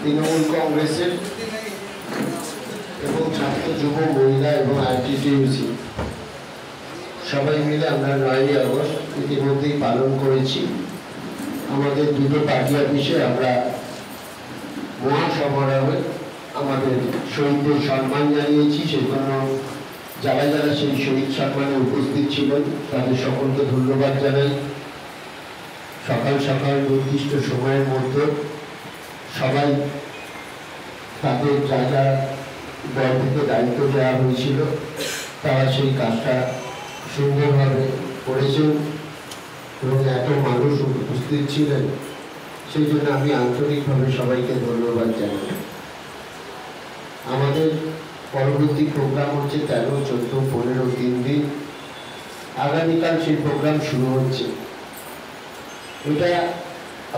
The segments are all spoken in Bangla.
তৃণমূল কংগ্রেসের এবং ছাত্র যুব মহিলা এবং আইটিটিউসি সবাই মিলে আমরা 9ই আগস্ট ইতিমধ্যেই পালন করেছি। আমাদের দুটো পার্টি অফিসে আমরা মহাসমারোহে আমাদের শহীদদের সম্মান জানিয়েছি। সেজন্য যারা যারা সেই শহীদ সম্মানে উপস্থিত ছিলেন তাদের সকলকে ধন্যবাদ জানাই। সকাল সকাল নির্দিষ্ট সময়ের মধ্যে সবাই তাদের যা যা দল থেকে দায়িত্ব দেওয়া হয়েছিল তারা সেই কাজটা সুন্দরভাবে করেছেন এবং এত মানুষ উপস্থিত ছিলেন, সেই জন্য আমি আন্তরিকভাবে সবাইকে ধন্যবাদ জানাই। আমাদের পরবর্তী প্রোগ্রাম হচ্ছে 13, 14, 15, 3 দিন। আগামীকাল সেই প্রোগ্রাম শুরু হচ্ছে। এটা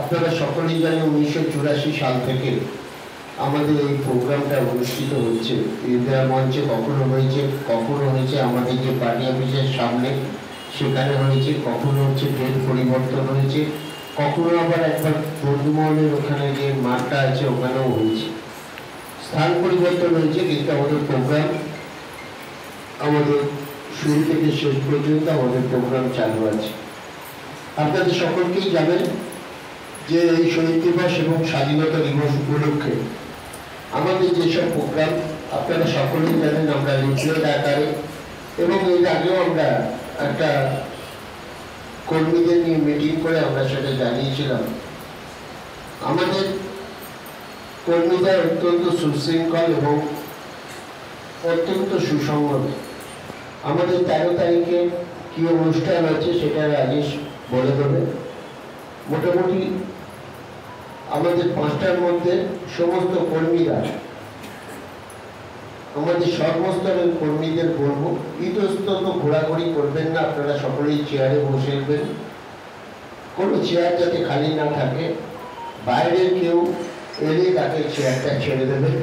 আপনারা সকলেই জানেন 1984 সাল থেকে আমাদের এই প্রোগ্রামটা অনুষ্ঠিত হচ্ছে। ইন্দিরা মঞ্চে কখনো হয়েছে আমাদের যে পার্টি অফিসের সামনে সেখানে হয়েছে, কখনো হচ্ছে ট্রেন পরিবর্তন হয়েছে, কখনো আবার একবার বন্ধুমহলের ওখানে যে মাঠটা আছে ওখানেও হয়েছে। স্থান পরিবর্তন হয়েছে, কিন্তু আমাদের প্রোগ্রাম আমাদের শুরু থেকে শেষ পর্যন্ত আমাদের প্রোগ্রাম চালু আছে। আপনাদের সকলকেই জানেন যে এই শহীদ দিবস এবং স্বাধীনতা দিবস উপলক্ষে আমাদের যেসব প্রোগ্রাম আপনারা সকলেই জানেন, আমরা লিফলেট আকারে এবং এর আগেও আমরা একটা কর্মীদের নিয়ে মিটিং করে আমরা সেটা জানিয়েছিলাম। আমাদের কর্মীরা অত্যন্ত সুশৃঙ্খল এবং অত্যন্ত সুসংগত। আমাদের 13 তারিখে কি অনুষ্ঠান আছে সেটা রাজেশ বলে দেবে। মোটামুটি আমাদের 5টার মধ্যে সমস্ত কর্মীরা, আমাদের সর্বস্তরের কর্মীদের বলবো ইতস্তত ঘোরাঘুরি করবেন না, আপনারা সকলেই চেয়ারে বসেবেন। কোনো চেয়ার যাতে খালি না থাকে, বাইরের কেউ এলে তাকে চেয়ারটা ছেড়ে দেবেন।